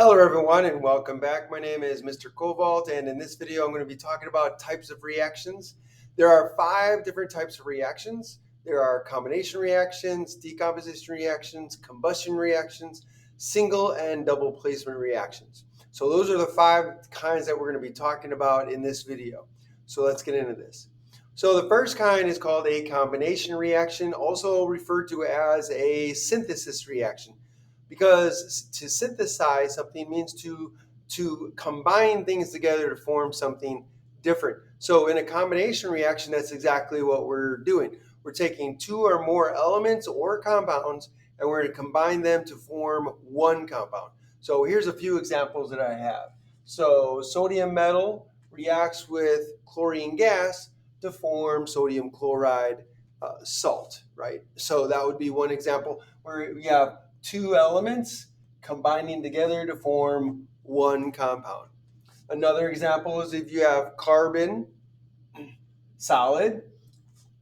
Hello everyone and welcome back. My name is Mr. Cobalt, and in this video I'm going to be talking about types of reactions. There are 5 different types of reactions. There are combination reactions, decomposition reactions, combustion reactions, single and double placement reactions. So those are the 5 kinds that we're going to be talking about in this video. So let's get into this. So the first kind is called a combination reaction, also referred to as a synthesis reaction, because to synthesize something means to combine things together to form something different. So in a combination reaction, that's exactly what we're doing. We're taking 2 or more elements or compounds, and we're going to combine them to form one compound. So here's a few examples that I have. So sodium metal reacts with chlorine gas to form sodium chloride salt, right? So that would be one example where we have 2 elements combining together to form one compound. Another example is if you have carbon solid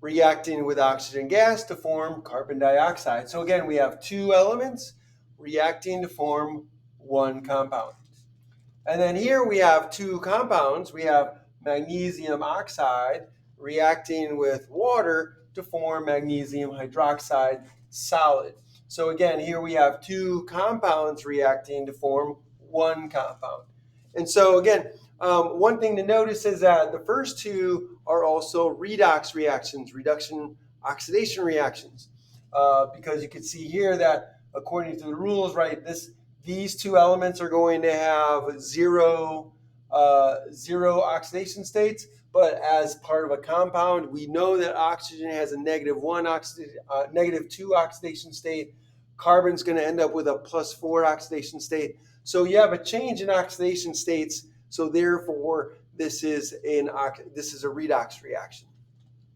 reacting with oxygen gas to form carbon dioxide. So again, we have 2 elements reacting to form one compound. And then here we have 2 compounds. We have magnesium oxide reacting with water to form magnesium hydroxide solid. So again, here we have 2 compounds reacting to form one compound. And so again, one thing to notice is that the first 2 are also redox reactions, reduction oxidation reactions, because you can see here that according to the rules, right, these 2 elements are going to have zero oxidation states, but as part of a compound, we know that oxygen has a negative 2 oxidation state. Carbon's going to end up with a +4 oxidation state. So you have a change in oxidation states. So therefore, this is a redox reaction.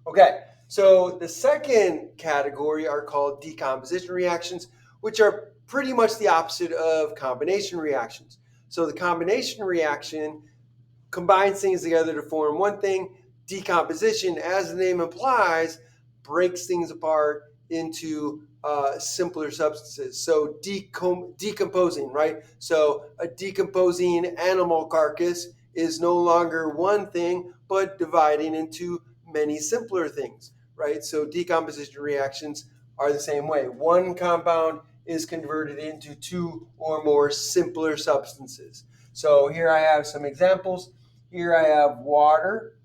Okay, so the second category are called decomposition reactions, which are pretty much the opposite of combination reactions. So the combination reaction combines things together to form one thing. Decomposition, as the name implies, breaks things apart into simpler substances. So decomposing, right? So a decomposing animal carcass is no longer one thing, but dividing into many simpler things, right? So decomposition reactions are the same way. One compound is converted into 2 or more simpler substances. So here I have some examples. Here I have water.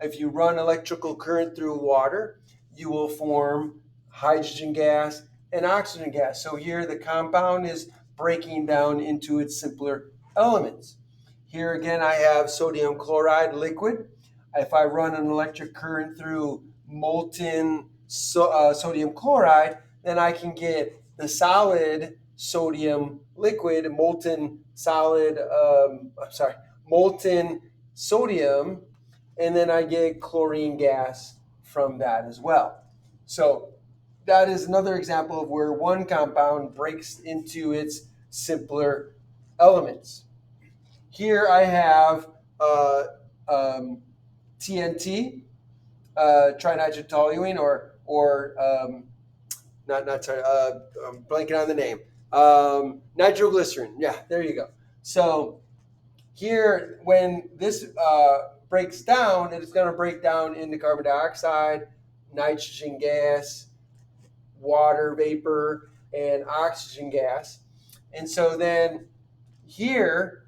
If you run electrical current through water, you will form hydrogen gas and oxygen gas. So here the compound is breaking down into its simpler elements. Here again I have sodium chloride liquid. If I run an electric current through molten sodium chloride, then I can get the solid sodium liquid, molten sodium, and then I get chlorine gas from that as well. So that is another example of where one compound breaks into its simpler elements. Here I have TNT, trinitrotoluene, I'm blanking on the name. Nitroglycerin. Yeah, there you go. So here, when this breaks down, it's going to break down into carbon dioxide, nitrogen gas, water vapor, and oxygen gas. And so then here,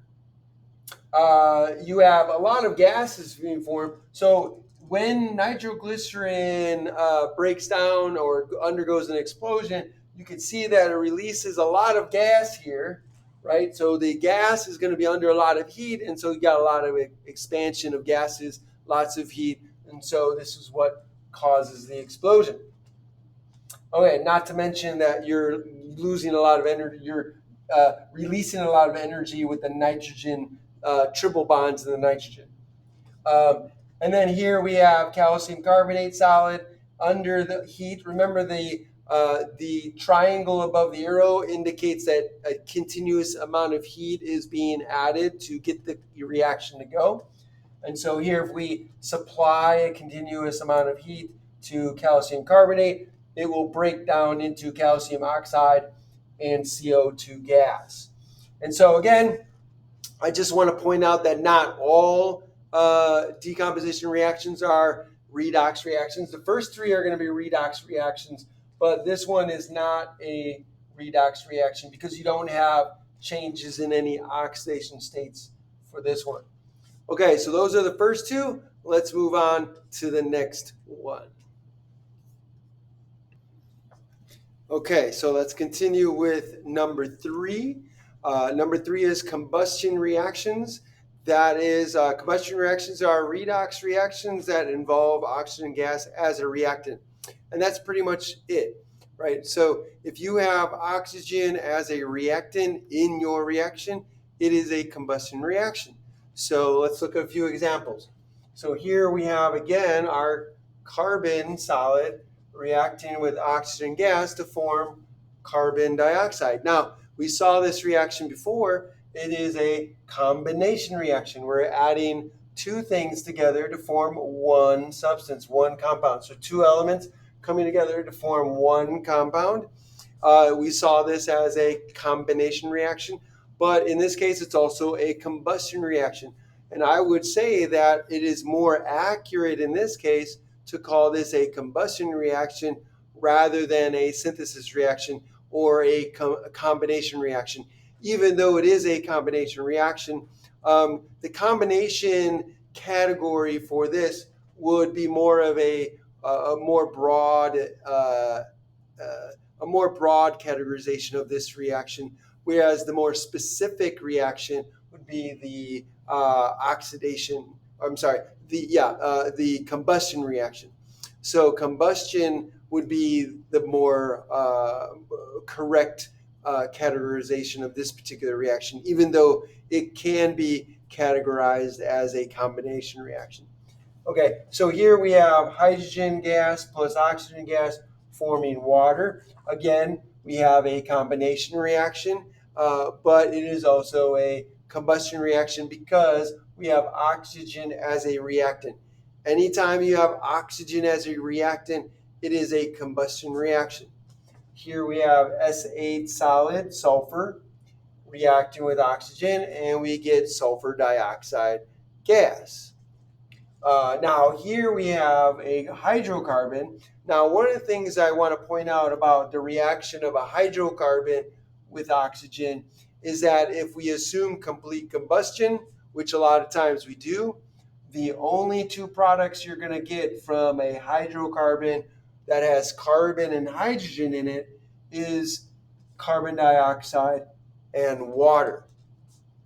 you have a lot of gases being formed. So when nitroglycerin breaks down or undergoes an explosion, you can see that it releases a lot of gas here, right? So the gas is going to be under a lot of heat, and so you got a lot of expansion of gases, lots of heat, and so this is what causes the explosion. Okay, not to mention that you're losing a lot of energy, you're releasing a lot of energy with the nitrogen triple bonds in the nitrogen. And then here we have calcium carbonate solid under the heat. Remember the triangle above the arrow indicates that a continuous amount of heat is being added to get the reaction to go. And so here, if we supply a continuous amount of heat to calcium carbonate, it will break down into calcium oxide and CO2 gas. And so again, I just want to point out that not all decomposition reactions are redox reactions. The first three are going to be redox reactions, but this one is not a redox reaction because you don't have changes in any oxidation states for this one. Okay, so those are the first two. Let's move on to the next one. Okay, so let's continue with number three. Number three is combustion reactions. That is, combustion reactions are redox reactions that involve oxygen gas as a reactant. And that's pretty much it, right? So if you have oxygen as a reactant in your reaction, it is a combustion reaction. So let's look at a few examples. So here we have, again, our carbon solid reacting with oxygen gas to form carbon dioxide. Now, we saw this reaction before. It is a combination reaction. We're adding two things together to form one substance, one compound. So two elements coming together to form one compound. We saw this as a combination reaction, but in this case, it's also a combustion reaction. And I would say that it is more accurate in this case to call this a combustion reaction rather than a synthesis reaction or a combination reaction. Even though it is a combination reaction, the combination category for this would be more of a more broad categorization of this reaction, whereas the more specific reaction would be the the combustion reaction. So combustion would be the more correct categorization of this particular reaction, even though it can be categorized as a combination reaction. Okay, so here we have hydrogen gas plus oxygen gas forming water. Again, we have a combination reaction, but it is also a combustion reaction because we have oxygen as a reactant. Anytime you have oxygen as a reactant, it is a combustion reaction. Here we have S8 solid, sulfur, reacting with oxygen, and we get sulfur dioxide gas. Now here we have a hydrocarbon. Now one of the things I want to point out about the reaction of a hydrocarbon with oxygen is that if we assume complete combustion, which a lot of times we do, the only two products you're going to get from a hydrocarbon that has carbon and hydrogen in it is carbon dioxide and water.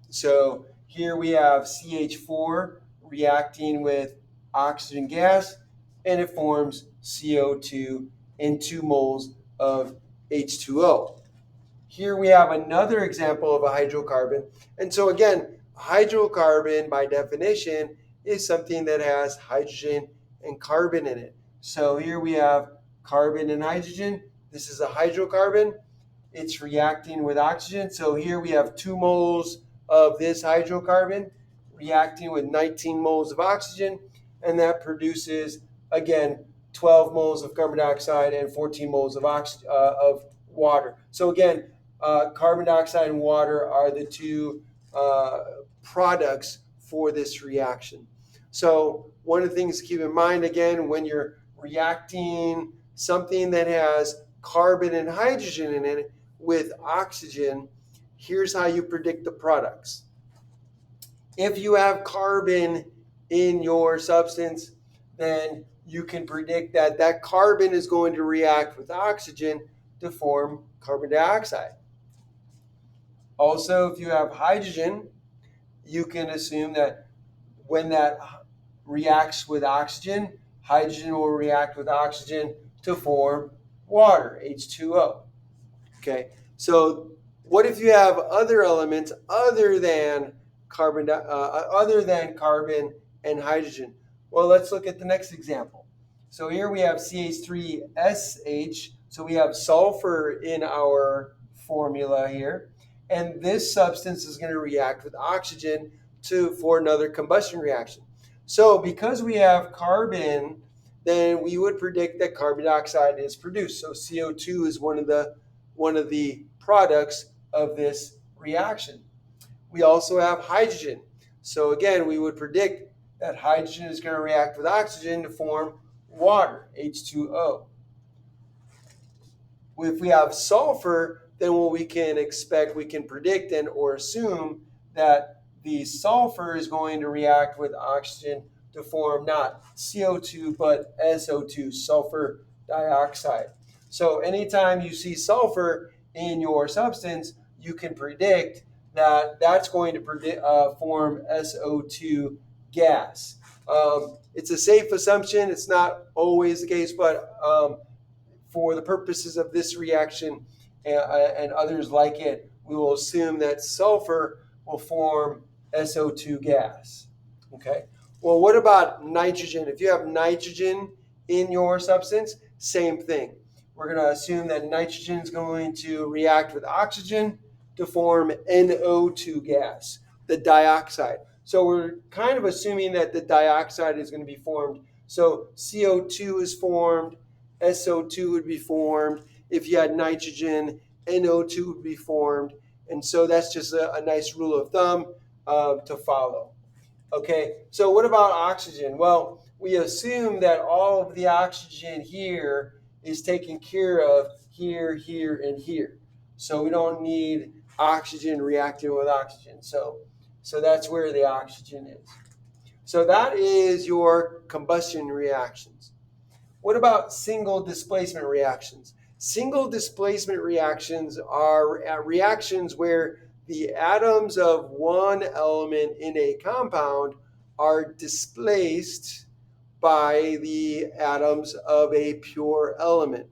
So here we have CH4 reacting with oxygen gas, and it forms CO2 and 2 moles of H2O. Here we have another example of a hydrocarbon. And so again, hydrocarbon by definition is something that has hydrogen and carbon in it. So here we have carbon and hydrogen. This is a hydrocarbon. It's reacting with oxygen. So here we have 2 moles of this hydrocarbon reacting with 19 moles of oxygen, and that produces, again, 12 moles of carbon dioxide and 14 moles of water. So again, carbon dioxide and water are the two products for this reaction. So one of the things to keep in mind, again, when you're reacting something that has carbon and hydrogen in it with oxygen, here's how you predict the products. If you have carbon in your substance, then you can predict that that carbon is going to react with oxygen to form carbon dioxide. Also, if you have hydrogen, you can assume that when that reacts with oxygen, hydrogen will react with oxygen to form water, H2O. Okay, so what if you have other elements other than carbon and hydrogen? Well, let's look at the next example. So here we have CH3SH. So we have sulfur in our formula here. And this substance is going to react with oxygen for another combustion reaction. So because we have carbon, then we would predict that carbon dioxide is produced. So CO2 is one of the products of this reaction. we also have hydrogen. So again, we would predict that hydrogen is going to react with oxygen to form water, H2O. If we have sulfur, then what we can expect, we can predict and or assume that the sulfur is going to react with oxygen to form not CO2 but SO2, sulfur dioxide. So anytime you see sulfur in your substance, you can predict that that's going to form SO2 gas. It's a safe assumption. It's not always the case, but for the purposes of this reaction and others like it, we will assume that sulfur will form SO2 gas. Okay. Well, what about nitrogen? If you have nitrogen in your substance, same thing. We're going to assume that nitrogen is going to react with oxygen to form NO2 gas, the dioxide. So we're kind of assuming that the dioxide is going to be formed. So CO2 is formed, SO2 would be formed. If you had nitrogen, NO2 would be formed. And so that's just a nice rule of thumb to follow. Okay, so what about oxygen? Well, we assume that all of the oxygen here is taken care of here, here, and here. So we don't need oxygen reacting with oxygen. So that's where the oxygen is. So that is your combustion reactions. What about single displacement reactions? Single displacement reactions are reactions where the atoms of one element in a compound are displaced by the atoms of a pure element.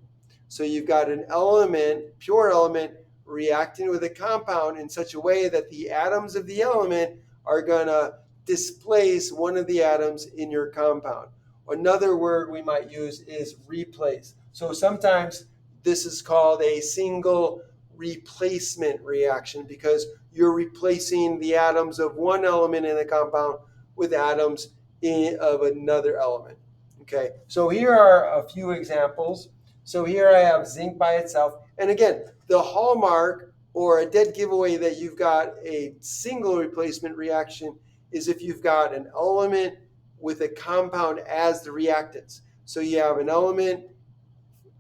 So you've got an element, pure element, reacting with a compound in such a way that the atoms of the element are going to displace one of the atoms in your compound. Another word we might use is replace. So sometimes this is called a single replacement reaction because you're replacing the atoms of one element in a compound with atoms of another element. Okay, so here are a few examples. So here I have zinc by itself. And again, the hallmark or a dead giveaway that you've got a single replacement reaction is if you've got an element with a compound as the reactants. So you have an element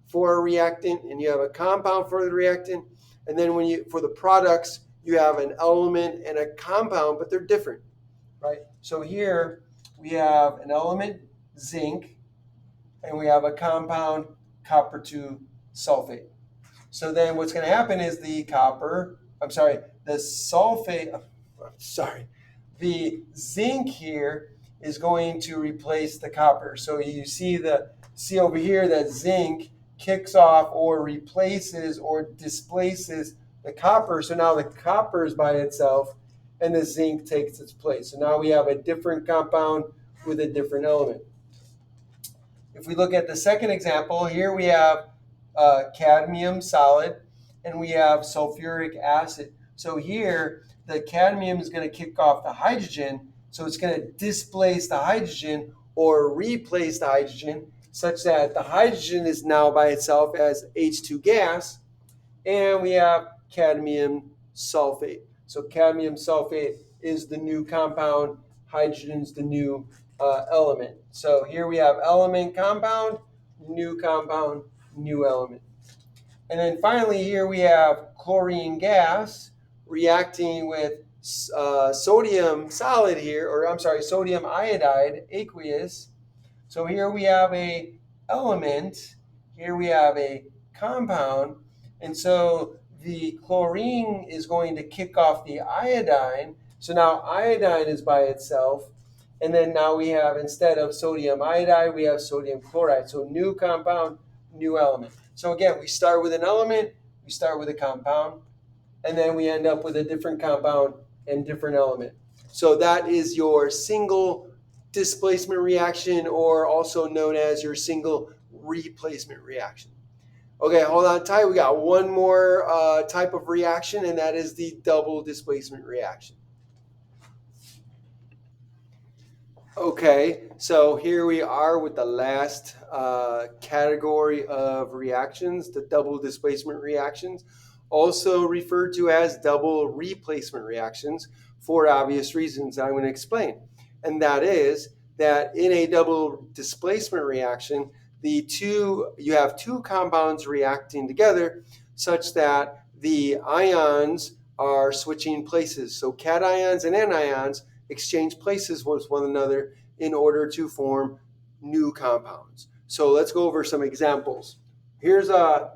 for a reactant and you have a compound for the reactant. And then for the products, you have an element and a compound, but they're different, right? So here we have an element, zinc, and we have a compound, copper 2 sulfate. So then what's going to happen is the zinc here is going to replace the copper. So you see over here that zinc kicks off or replaces or displaces the copper. So now the copper is by itself and the zinc takes its place. So now we have a different compound with a different element. If we look at the second example, here we have cadmium solid and we have sulfuric acid. So here the cadmium is going to kick off the hydrogen. So it's going to displace the hydrogen or replace the hydrogen such that the hydrogen is now by itself as H2 gas. And we have cadmium sulfate. So cadmium sulfate is the new compound. Hydrogen's the new element. So here we have element, compound, new element. And then finally here we have chlorine gas reacting with sodium solid here, sodium iodide, aqueous. So here we have a element, here we have a compound, and so the chlorine is going to kick off the iodine. So now iodine is by itself, and then now we have, instead of sodium iodide, we have sodium chloride. So new compound, new element. So again, we start with an element, we start with a compound, and then we end up with a different compound and different element. So that is your single displacement reaction, or also known as your single replacement reaction. Okay, hold on tight. We got one more type of reaction, and that is the double displacement reaction. Okay, so here we are with the last category of reactions, the double displacement reactions, also referred to as double replacement reactions. for obvious reasons I'm going to explain. And that is that in a double displacement reaction, you have two compounds reacting together such that the ions are switching places. So cations and anions exchange places with one another in order to form new compounds. So let's go over some examples. Here's a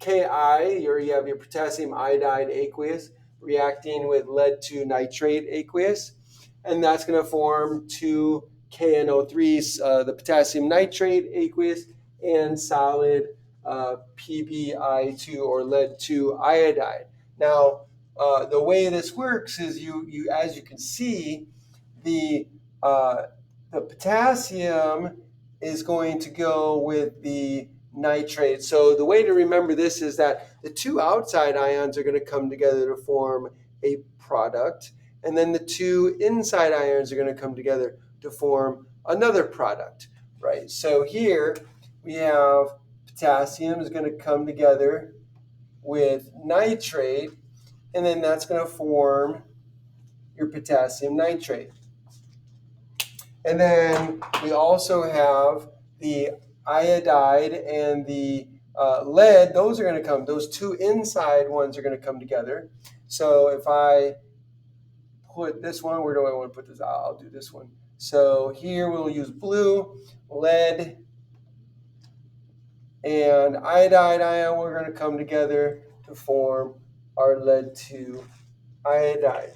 Ki, or you have your potassium iodide aqueous reacting with lead 2 nitrate aqueous, and that's going to form two KNO3s, the potassium nitrate aqueous, and solid PbI2 or lead 2 iodide. Now, the way this works is you as you can see, the potassium is going to go with the nitrate. So the way to remember this is that the two outside ions are going to come together to form a product, and then the two inside ions are going to come together to form another product, right? So here we have potassium is going to come together with nitrate, and then that's going to form your potassium nitrate. And then we also have the iodide and the lead. Those are going to come, those two inside ones are going to come together. So if I put this one, where do I want to put this? I'll do this one. So here we'll use blue, lead, and iodide ion. We're going to come together to form our lead 2 iodide.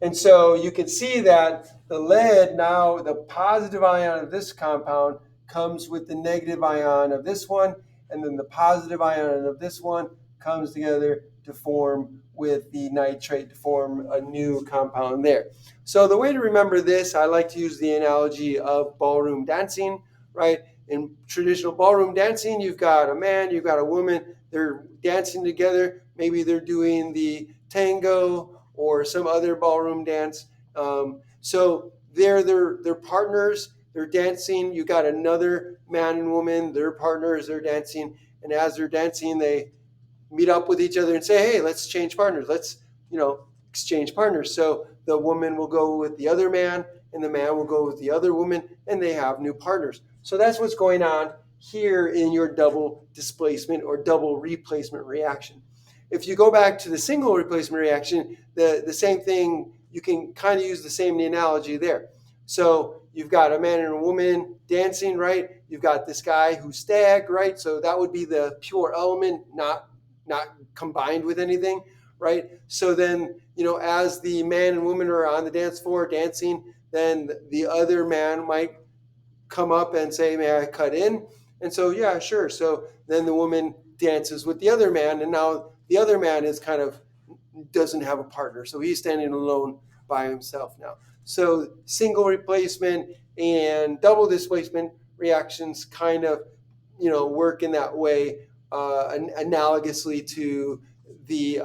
And so you can see that the lead, now the positive ion of this compound comes with the negative ion of this one, and then the positive ion of this one comes together to form with the nitrate to form a new compound there. So the way to remember this, I like to use the analogy of ballroom dancing, right? In traditional ballroom dancing, you've got a man, you've got a woman, they're dancing together. Maybe they're doing the tango or some other ballroom dance. So they're partners, they're dancing. You got another man and woman, they're partners, they're dancing. And as they're dancing, they meet up with each other and say, hey, let's change partners. Let's, exchange partners. So the woman will go with the other man and the man will go with the other woman, and they have new partners. So that's what's going on here in your double displacement or double replacement reaction. If you go back to the single replacement reaction, the same thing, you can kind of use the same analogy there. So you've got a man and a woman dancing, right? You've got this guy who's stacked, right? So that would be the pure element, not combined with anything, right? So then, as the man and woman are on the dance floor dancing, then the other man might come up and say, may I cut in? And so, yeah, sure. So then the woman dances with the other man, and now the other man is doesn't have a partner. So he's standing alone by himself now. So single replacement and double displacement reactions kind of, work in that way, analogously to the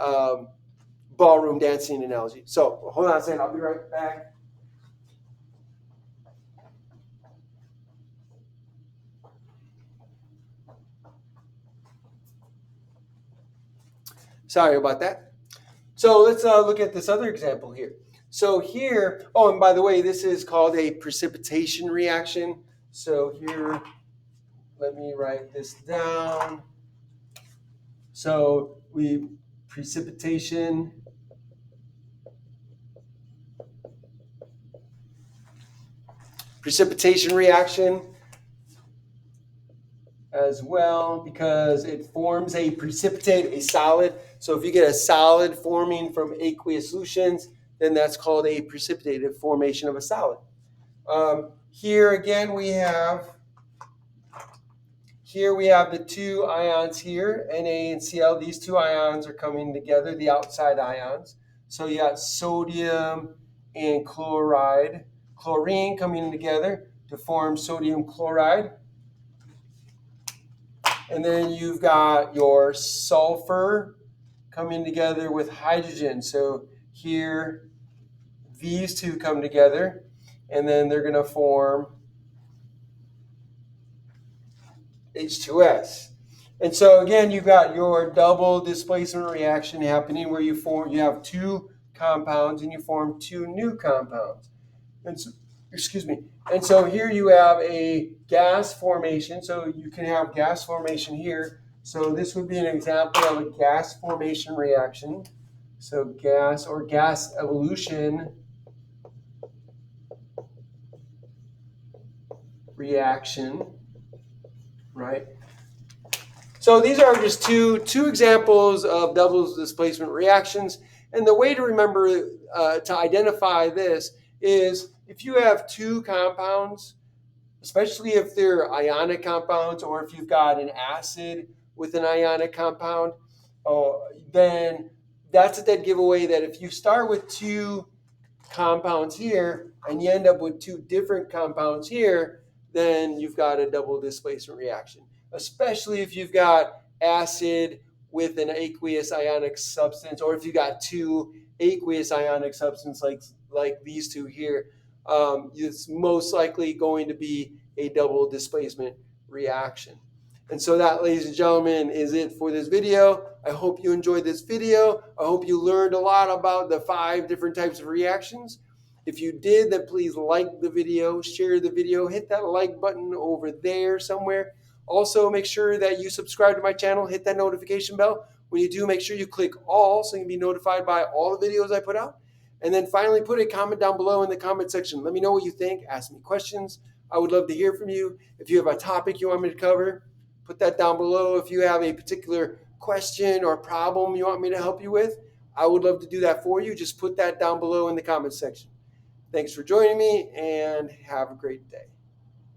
ballroom dancing analogy. So hold on a second, I'll be right back. Sorry about that. So let's look at this other example here. So here, oh, and by the way, this is called a precipitation reaction. So here, let me write this down. So precipitation reaction as well, because it forms a precipitate, a solid. So if you get a solid forming from aqueous solutions, then that's called a precipitated formation of a solid. Here again we have the two ions here, Na and Cl. These two ions are coming together, the outside ions. So you got sodium and chlorine coming together to form sodium chloride. And then you've got your sulfur coming together with hydrogen. So here, these two come together, and then they're going to form H2S. And so again, you've got your double displacement reaction happening where you have two compounds and you form two new compounds. And so, excuse me. And so here you have a gas formation. So you can have gas formation here. So this would be an example of a gas formation reaction. So gas or gas evolution reaction, right? So these are just two examples of double displacement reactions. And the way to remember to identify this is if you have two compounds, especially if they're ionic compounds or if you've got an acid with an ionic compound, then that's a dead giveaway that if you start with two compounds here and you end up with two different compounds here, then you've got a double displacement reaction, especially if you've got acid with an aqueous ionic substance, or if you got two aqueous ionic substance like these two here. It's most likely going to be a double displacement reaction. And so that, ladies and gentlemen, is it for this video. I hope you enjoyed this video. I hope you learned a lot about the 5 different types of reactions. If you did, then please like the video, share the video, hit that like button over there somewhere. Also, make sure that you subscribe to my channel, hit that notification bell. When you do, make sure you click all so you can be notified by all the videos I put out. And then finally, put a comment down below in the comment section. Let me know what you think. Ask me questions. I would love to hear from you. If you have a topic you want me to cover, put that down below. If you have a particular question or problem you want me to help you with, I would love to do that for you. Just put that down below in the comment section. Thanks for joining me and have a great day.